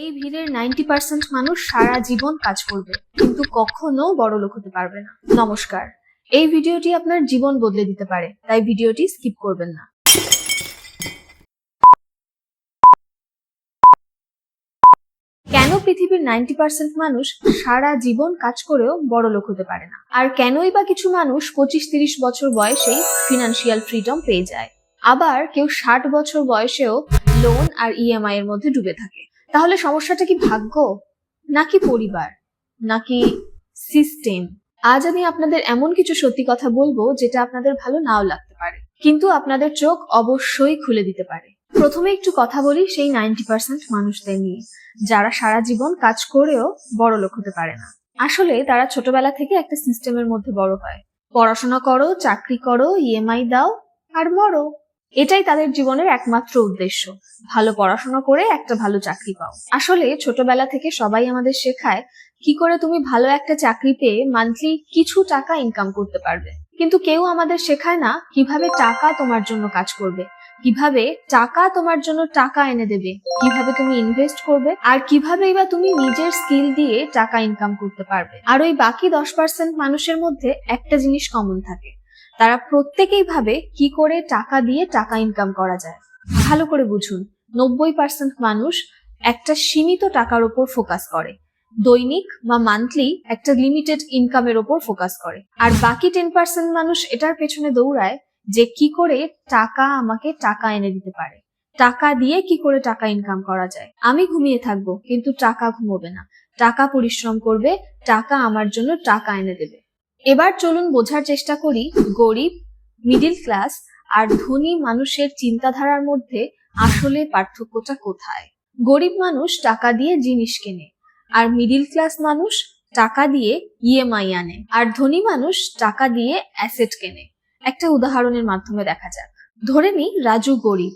এই ভিড়ের 90% মানুষ সারা জীবন কাজ করবে কিন্তু কখনো বড়লোক হতে পারবে না। নমস্কার, এই ভিডিওটি আপনার জীবন বদলে দিতে পারে, তাই ভিডিওটি স্কিপ করবেন না। কেন পৃথিবীর 90% মানুষ সারা জীবন কাজ করেও বড়লোক হতে পারে না, আর কেনই বা কিছু মানুষ 25-30 বছর বয়সেই ফিনান্সিয়াল ফ্রিডম পেয়ে যায়, আবার কেউ 60 বছর বয়সেও লোন আর ইএমআই এর মধ্যে ডুবে থাকে। তাহলে সমস্যাটা কি ভাগ্য, নাকি পরিবার, নাকি সিস্টেম? আজ আমি আপনাদের এমন কিছু সত্যি কথা বলবো যেটা আপনাদের ভালো নাও লাগতে পারে, কিন্তু আপনাদের চোখ অবশ্যই খুলে দিতে পারে। প্রথমে একটু কথা বলি সেই 90% মানুষদের নিয়ে, যারা সারা জীবন কাজ করেও বড়লোক হতে পারে না। আসলে তারা ছোটবেলা থেকে একটা সিস্টেমের মধ্যে বড় হয়। পড়াশোনা করো, চাকরি করো, ইএমআই দাও আর মরো। এটাই তাদের জীবনের একমাত্র উদ্দেশ্য, ভালো পড়াশোনা করে একটা ভালো চাকরি পাও। আসলে ছোটবেলা থেকে সবাই আমাদের শেখায় কি করে তুমি ভালো একটা চাকরি পেয়ে মান্থলি কিছু টাকা ইনকাম করতে পারবে, কিন্তু কেউ আমাদের শেখায় না কিভাবে টাকা তোমার জন্য কাজ করবে, কিভাবে টাকা তোমার জন্য টাকা এনে দেবে, কিভাবে তুমি ইনভেস্ট করবে, আর কিভাবেই বা তুমি নিজের স্কিল দিয়ে টাকা ইনকাম করতে পারবে। আর ওই বাকি 10% মানুষের মধ্যে একটা জিনিস কমন থাকে, তারা প্রত্যেকেই ভাবে কি করে টাকা দিয়ে টাকা ইনকাম করা যায়। ভালো করে বুঝুন, 90% মানুষ একটা সীমিত টাকার উপর ফোকাস করে, দৈনিক বা মান্থলি একটা লিমিটেড ইনকামের উপর ফোকাস করে। আর বাকি 10% মানুষ এটার পেছনে দৌড়ায় যে কি করে টাকা আমাকে টাকা এনে দিতে পারে, টাকা দিয়ে কি করে টাকা ইনকাম করা যায়। আমি ঘুমিয়ে থাকবো কিন্তু টাকা ঘুমোবে না, টাকা পরিশ্রম করবে, টাকা আমার জন্য টাকা এনে দেবে। এবার চলুন বোঝার চেষ্টা করি গরিব, মিডিল ক্লাস আর ধনী মানুষের চিন্তাধারার মধ্যে আসলে পার্থক্যটা কোথায়। গরিব মানুষ টাকা দিয়ে জিনিস কেনে, আর মিডিল ক্লাস মানুষ টাকা দিয়ে ইএমআই আনে, আর ধনী মানুষ টাকা দিয়ে অ্যাসেট কেনে। একটা উদাহরণের মাধ্যমে দেখা যাক। ধরে নি রাজু গরিব,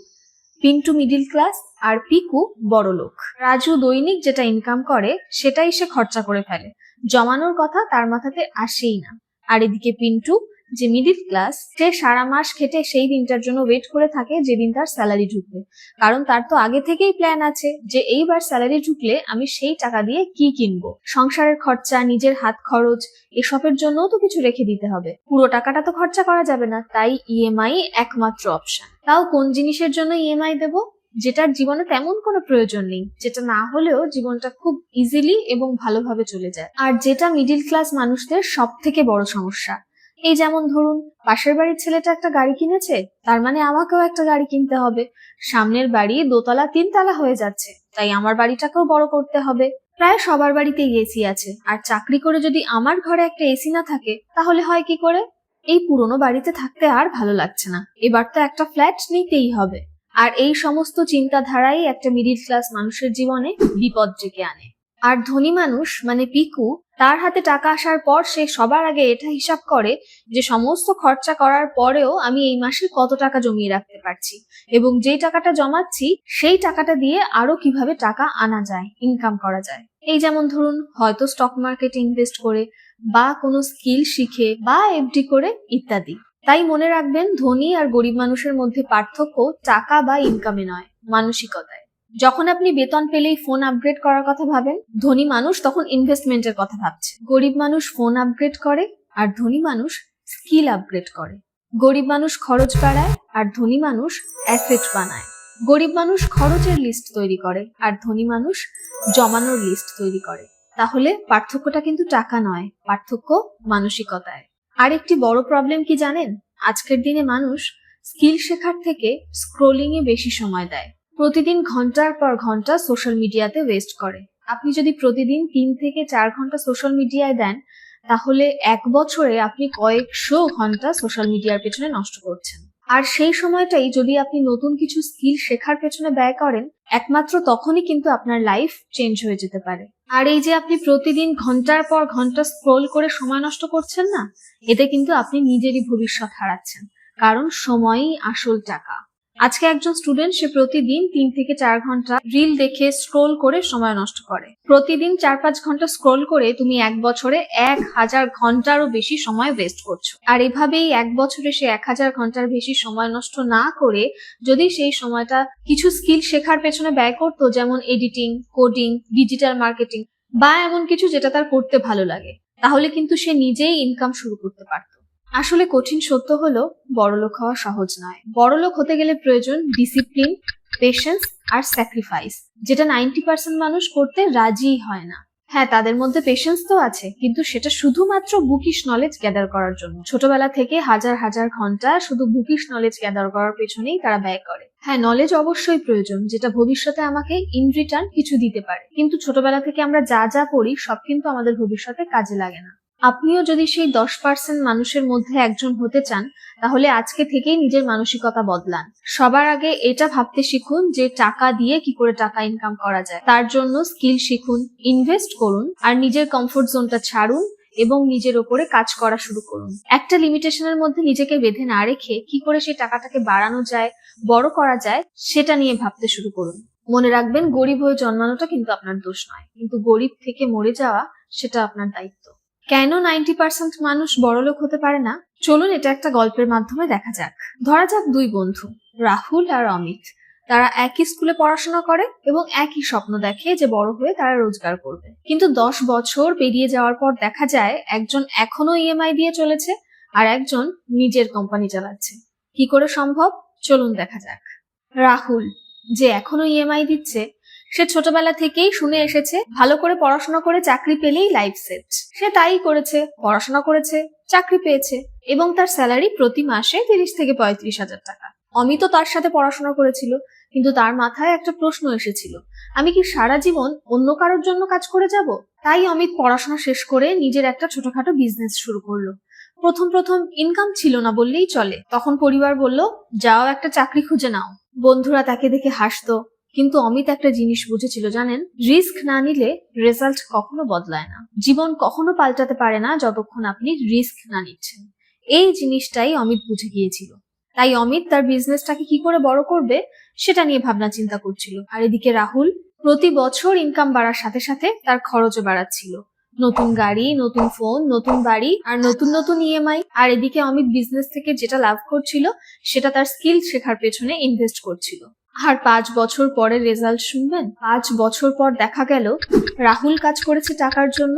পিন্টু মিডিল ক্লাস আর পিকু বড়লোক। রাজু দৈনিক যেটা ইনকাম করে সেটাই সে খরচা করে ফেলে, জমানোর কথা তার মাথাতে আসেই না। আর এদিকে পিন্টু, যে মিডিল ক্লাস, সে সারা মাস খেটে সেই দিনটার জন্য ওয়েট করে থাকে যেদিন তার স্যালারি ঢুকবে, কারণ তার তো আগে থেকেই প্ল্যান আছে যে এইবার স্যালারি ঢুকলে আমি সেই টাকা দিয়ে কি কিনবো। সংসারের খরচা, নিজের হাত খরচ, এসবের জন্যও তো কিছু রেখে দিতে হবে, পুরো টাকাটা তো খরচা করা যাবে না, তাই ইএমআই একমাত্র অপশন। তাও কোন জিনিসের জন্য ইএমআই দেব? যেটার জীবনে তেমন কোনো প্রয়োজন নেই, যেটা না হলেও জীবনটা খুব ইজিলি এবং ভালোভাবে চলে যায়, আর যেটা মিডিল ক্লাস মানুষদের সব থেকে বড় সমস্যা। এই যেমন ধরুন, পাশের বাড়ির ছেলেটা একটা গাড়ি কিনেছে, তার মানে আমাকেও একটা গাড়ি কিনতে হবে। সামনের বাড়ি 2তলা 3তলা হয়ে যাচ্ছে, তাই আমার বাড়িটাকেও বড় করতে হবে। প্রায় সবার বাড়িতেই এসি আছে, আর চাকরি করে যদি আমার ঘরে একটা এসি না থাকে তাহলে হয় কি করে? এই পুরনো বাড়িতে থাকতে আর ভালো লাগছে না, এবার তো একটা ফ্ল্যাট নিতেই হবে। আর এই সমস্ত চিন্তাধারাই একটা মিডিল ক্লাস মানুষের জীবনে বিপদ ডেকে আনে। আর ধনী মানুষ মানে পিকু, তার হাতে টাকা আসার পর সে সবার আগে এটা হিসাব করে যে সমস্ত খরচা করার পরেও আমি এই মাসে কত টাকা জমিয়ে রাখতে পারছি, এবং যেই টাকাটা জমাচ্ছি সেই টাকাটা দিয়ে আরো কিভাবে টাকা আনা যায়, ইনকাম করা যায়। এই যেমন ধরুন, হয়তো স্টক মার্কেটে ইনভেস্ট করে, বা কোনো স্কিল শিখে, বা এফডি করে, ইত্যাদি। তাই মনে রাখবেন, ধনী আর গরিব মানুষের মধ্যে পার্থক্য টাকা বা ইনকামে নয়, মানসিকতায়। যখন আপনি বেতন পেলেই ফোন আপগ্রেড করার কথা ভাবেন, ধনী মানুষ তখন ইনভেস্টমেন্টের কথা ভাবছে। গরিব মানুষ ফোন আপগ্রেড করে, আর ধনী মানুষ স্কিল আপগ্রেড করে। গরিব মানুষ খরচ বাড়ায়, আর ধনী মানুষ অ্যাসেট বানায়। গরিব মানুষ খরচের লিস্ট তৈরি করে, আর ধনী মানুষ জমানোর লিস্ট তৈরি করে। তাহলে পার্থক্যটা কিন্তু টাকা নয়, পার্থক্য মানসিকতায়। আর একটি বড় প্রবলেম কি জানেন? আজকের দিনে মানুষ স্কিল শেখার থেকে স্ক্রোলিং এ বেশি সময় দেয়। প্রতিদিন ঘন্টার পর ঘন্টা সোশ্যাল মিডিয়াতে ওয়েস্ট করে। আপনি যদি প্রতিদিন 3 থেকে 4 ঘন্টা সোশ্যাল মিডিয়ায় দেন, তাহলে 1 বছরে আপনি কয়েকশো ঘন্টা সোশ্যাল মিডিয়ার পেছনে নষ্ট করছেন। আর সেই সময়টাই যদি আপনি নতুন কিছু স্কিল শেখার পেছনে ব্যয় করেন, একমাত্র তখনই কিন্তু আপনার লাইফ চেঞ্জ হয়ে যেতে পারে। আর এই যে আপনি প্রতিদিন ঘন্টার পর ঘন্টা স্ক্রোল করে সময় নষ্ট করছেন না, এতে কিন্তু আপনি নিজেরই ভবিষ্যৎ হারাচ্ছেন, কারণ সময়ই আসল টাকা। আজকে একজন স্টুডেন্ট সে প্রতিদিন 3 থেকে 4 ঘন্টা রিল দেখে স্ক্রোল করে সময় নষ্ট করে। প্রতিদিন 4-5 ঘন্টা স্ক্রোল করে তুমি 1 বছরে 1000 ঘন্টারও বেশি সময় ওয়েস্ট করছো। আর এভাবেই 1 বছরে সে 1000 ঘন্টার বেশি সময় নষ্ট না করে যদি সেই সময়টা কিছু স্কিল শেখার পেছনে ব্যয় করতো, যেমন এডিটিং, কোডিং, ডিজিটাল মার্কেটিং বা এমন কিছু যেটা তার করতে ভালো লাগে, তাহলে কিন্তু সে নিজেই ইনকাম শুরু করতে পারত। আসলে কঠিন সত্য হলো বড়লোক হওয়া সহজ নয়। বড়লোক হতে গেলে প্রয়োজন ডিসিপ্লিন, পেশেন্স আর স্যাক্রিফাইস, যেটা 90% মানুষ করতে রাজিই হয় না। হ্যাঁ, তাদের মধ্যে পেশেন্স তো আছে, কিন্তু সেটা শুধুমাত্র বুকিশ নলেজ গ্যাদার করার জন্য। ছোটবেলা থেকে হাজার হাজার ঘন্টা শুধু বুকিশ নলেজ গ্যাদার করার পেছনেই তারা ব্যয় করে। হ্যাঁ, নলেজ অবশ্যই প্রয়োজন, যেটা ভবিষ্যতে আমাকে ইন রিটার্ন কিছু দিতে পারে, কিন্তু ছোটবেলা থেকে আমরা যা যা পড়ি সব কিন্তু আমাদের ভবিষ্যতে কাজে লাগে না। আপনিও যদি সেই 10% মানুষের মধ্যে একজন হতে চান, তাহলে আজকে থেকেই নিজের মানসিকতা বদলান। সবার আগে এটা ভাবতে শিখুন যে টাকা দিয়ে কি করে টাকা ইনকাম করা যায়। তার জন্য স্কিল শিখুন, ইনভেস্ট করুন আর নিজের কমফোর্ট জোনটা ছাড়ুন এবং নিজের ওপরে কাজ করা শুরু করুন। একটা লিমিটেশনের মধ্যে নিজেকে বেঁধে না রেখে কি করে সেই টাকাটাকে বাড়ানো যায়, বড় করা যায়, সেটা নিয়ে ভাবতে শুরু করুন। মনে রাখবেন, গরিব হয়ে জন্মানোটা কিন্তু আপনার দোষ নয়, কিন্তু গরিব থেকে মরে যাওয়া সেটা আপনার দায়িত্ব। কেন 90% মানুষ বড়লোক হতে পারে না? চলুন এটা একটা গল্পের মাধ্যমে দেখা যাক। ধরা যাক 2 বন্ধু, রাহুল আর অমিত। তারা একই স্কুলে পড়াশোনা করে এবং একই স্বপ্ন দেখে যে বড় হয়ে তারা রোজগার করবে। কিন্তু 10 বছর পেরিয়ে যাওয়ার পর দেখা যায় একজন এখনো ইএমআই দিয়ে চলেছে আর একজন নিজের কোম্পানি চালাচ্ছে। কি করে সম্ভব? চলুন দেখা যাক। রাহুল, যে এখনো ইএমআই দিচ্ছে, সে ছোটবেলা থেকেই শুনে এসেছে ভালো করে পড়াশোনা করে চাকরি পেলেই লাইফ সেট। সে তাই করেছে, পড়াশোনা করেছে, চাকরি পেয়েছে এবং তার স্যালারি প্রতি মাসে 30 থেকে 35 হাজার টাকা। অমিত তার সাথে পড়াশোনা করেছিল, কিন্তু তার মাথায় একটা প্রশ্ন এসেছিল, আমি কি সারা জীবন অন্য কারোর জন্য কাজ করে যাব? তাই অমিত পড়াশোনা শেষ করে নিজের একটা ছোটখাটো বিজনেস শুরু করলো। প্রথম ইনকাম ছিল না বললেই চলে। তখন পরিবার বলল, যাও একটা চাকরি খুঁজে নাও। বন্ধুরা তাকে দেখে হাসতো, কিন্তু অমিত একটা জিনিস বুঝেছিল, জানেন, রিস্ক না নিলে রেজাল্ট কখনো বদলায় না। জীবন কখনো পাল্টাতে পারে না যতক্ষণ আপনি রিস্ক না নিচ্ছেন। এই জিনিসটাই অমিত বুঝে গিয়েছিল। তাই অমিত তার বিজনেসটাকে কি করে বড় করবে সেটা নিয়ে ভাবনা চিন্তা করছিল। আর এদিকে রাহুল প্রতি বছর ইনকাম বাড়ার সাথে সাথে তার খরচও বাড়াচ্ছিল। নতুন গাড়ি, নতুন ফোন, নতুন বাড়ি আর নতুন ইএমআই। আর এদিকে অমিত বিজনেস থেকে যেটা লাভ করছিল সেটা তার স্কিল শেখার পেছনে ইনভেস্ট করছিল। আর 5 বছর পরে রেজাল্ট শুনবেন। 5 বছর পর দেখা গেল রাহুল কাজ করেছে টাকার জন্য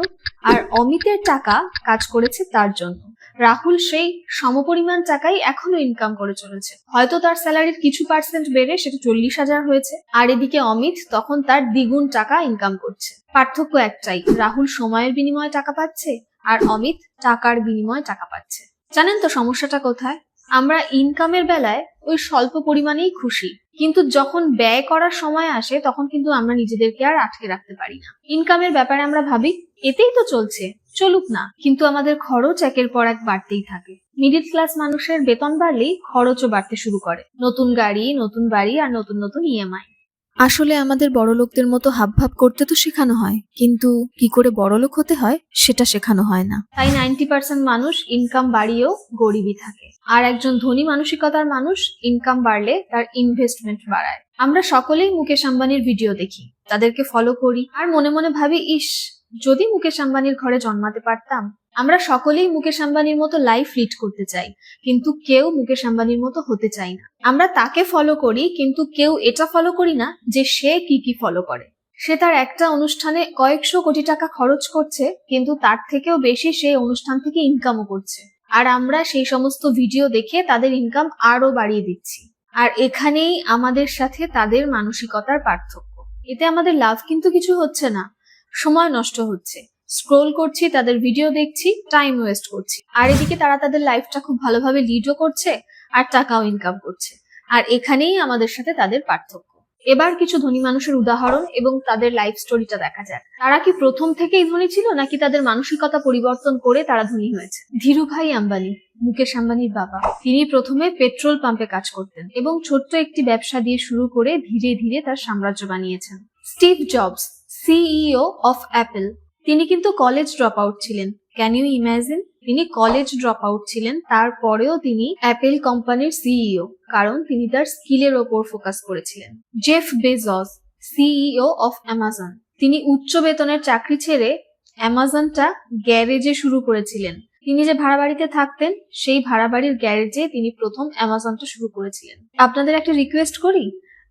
আর অমিতের টাকা কাজ করেছে তার জন্য। রাহুল সেই সমপরিমাণ টাকাই এখনো ইনকাম করে চলেছে। হয়তো তার স্যালারির কিছু পার্সেন্ট বেড়ে সেটা 40,000 হয়েছে, আর এদিকে অমিত তখন তার দ্বিগুণ টাকা ইনকাম করছে। পার্থক্য একটাই, রাহুল সময়ের বিনিময়ে টাকা পাচ্ছে আর অমিত টাকার বিনিময়ে টাকা পাচ্ছে। জানেন তো সমস্যাটা কোথায়? আমরা ইনকামের বেলায় ওই স্বল্প পরিমাণেই খুশি, কিন্তু যখন ব্যয় করার সময় আসে তখন কিন্তু আমরা নিজেদেরকে আর আটকে রাখতে পারি না। ইনকামের ব্যাপারে আমরা ভাবি এতেই তো চলছে, চলুক না, কিন্তু আমাদের খরচ একের পর এক বাড়তেই থাকে। মিডল ক্লাস মানুষের বেতন বাড়লেই খরচও বাড়তে শুরু করে। নতুন গাড়ি, নতুন বাড়ি আর নতুন ইএমআই। আসলে আমাদের বড়লোকদের মতো হাবভাব করতে তো শেখানো হয়, কিন্তু কি করে বড়লোক হতে হয় সেটা শেখানো হয় না। তাই 90% মানুষ ইনকাম বাড়িয়েও গরিবই থাকে, আর একজন ধনী মানসিকতার মানুষ ইনকাম বাড়লে তার ইনভেস্টমেন্ট বাড়ায়। আমরা সকলেই মুকেশ আম্বানির ভিডিও দেখি, তাদেরকে ফলো করি আর মনে মনে ভাবি, ইস, যদি মুকেশ আম্বানির ঘরে জন্মাতে পারতাম। আমরা সকলেই মুকেশ আম্বানির মতো লাইফ লিড করতে চাই, কিন্তু কেউ মুকেশ আম্বানির মতো হতে চাই না। আমরা তাকে ফলো করি, কিন্তু কেউ এটা ফলো করি না যে সে কি ফলো করে। সে তার একটা অনুষ্ঠানে কয়েকশো কোটি টাকা খরচ করছে, কিন্তু তার থেকেও বেশি সে অনুষ্ঠান থেকে ইনকামও করছে। আর আমরা সেই সমস্ত ভিডিও দেখে তাদের ইনকাম আরো বাড়িয়ে দিচ্ছি। আর এখানেই আমাদের সাথে তাদের মানসিকতার পার্থক্য। এতে আমাদের লাভ কিন্তু কিছু হচ্ছে না, সময় নষ্ট হচ্ছে। স্ক্রোল করছি, তাদের ভিডিও দেখছি, টাইম ওয়েস্ট করছি। আর এদিকে তারা তাদের লাইফটা খুব ভালোভাবে লিডও করছে আর টাকাও ইনকাম করছে। আর এখানেই আমাদের সাথে তাদের পার্থক্য। এবার কিছু ধনী মানুষের উদাহরণ এবং তাদের লাইফ স্টোরিটা দেখা যাক। তারা কি প্রথম থেকেই ধনী ছিল, নাকি তাদের মানসিকতা পরিবর্তন করে তারা ধনী হয়েছে? ধীরুভাই আম্বানি, মুকেশ আম্বানির বাবা, তিনি প্রথমে পেট্রোল পাম্পে কাজ করতেন এবং ছোট্ট একটি ব্যবসা দিয়ে শুরু করে ধীরে ধীরে তার সাম্রাজ্য বানিয়েছেন। Steve jobs, CEO of Apple, তিনি কিন্তু কলেজ ড্রপ আউট ছিলেন, ক্যান ইউ ইমাজিন? তিনি কলেজ ড্রপ আউট ছিলেন, তারপরেও তিনি অ্যাপেল কোম্পানির সিইও, কারণ তিনি তার স্কিলের ওপর ফোকাস করেছিলেন। Jeff Bezos, CEO of Amazon, তিনি উচ্চ বেতনের চাকরি ছেড়ে অ্যামাজনটা গ্যারেজে শুরু করেছিলেন। তিনি যে ভাড়া বাড়িতে থাকতেন সেই ভাড়া বাড়ির গ্যারেজে তিনি প্রথম অ্যামাজনটা শুরু করেছিলেন। আপনাদের একটা রিকোয়েস্ট করি,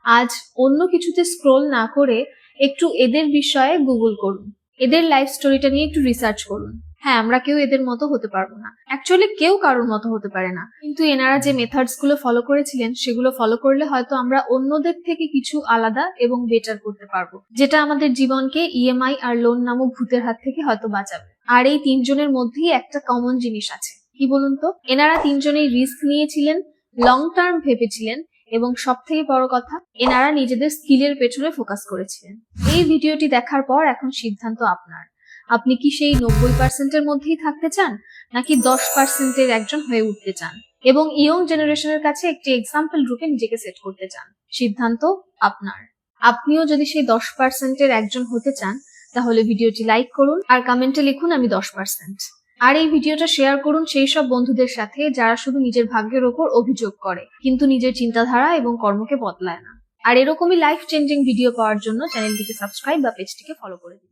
আজ অন্য কিছুতে স্ক্রোল না করে একটু এদের বিষয়ে গুগল করুন, এদের লাইফ স্টোরিটা নিয়ে একটু রিসার্চ করুন। হ্যাঁ, আমরা কেউ এদের মতো হতে পারবো না, অ্যাকচুয়ালি কেউ কারোর মতো হতে পারে না, কিন্তু এনারা যে মেথডস গুলো ফলো করেছিলেন সেগুলো ফলো করলে হয়তো আমরা অন্যদের থেকে কিছু আলাদা এবং বেটার করতে পারবো, যেটা আমাদের জীবনকে ইএমআই আর লোন নামক ভূতের হাত থেকে হয়তো বাঁচাবে। আর এই তিনজনের মধ্যেই একটা কমন জিনিস আছে, কি বলুন তো? এনারা তিনজনেই রিস্ক নিয়েছিলেন, লং টার্ম ভেবেছিলেন, এবং সব থেকে বড় কথা, এনারা নিজেদের স্কিলের পেছনে ফোকাস করেছিলেন। এই ভিডিওটি দেখার পর এখন সিদ্ধান্ত আপনার। আপনি কি সেই 90%-এর মধ্যেই থাকতে চান, নাকি 10%-এর একজন হয়ে উঠতে চান এবং ইয়ং জেনারেশনের কাছে একটি এক্সাম্পল রূপে নিজেকে সেট করতে চান? সিদ্ধান্ত আপনার। আপনিও যদি সেই 10%-এর একজন হতে চান, তাহলে ভিডিওটি লাইক করুন আর কমেন্টে লিখুন আমি 10%। আর এই ভিডিওটা শেয়ার করুন সেই সব বন্ধুদের সাথে যারা শুধু নিজের ভাগ্যের ওপর অভিযোগ করে, কিন্তু নিজের চিন্তাধারা এবং কর্মকে বদলায় না। আর এরকমই লাইফ চেঞ্জিং ভিডিও পাওয়ার জন্য চ্যানেলটিকে সাবস্ক্রাইব বা পেজটিকে ফলো করে দিন।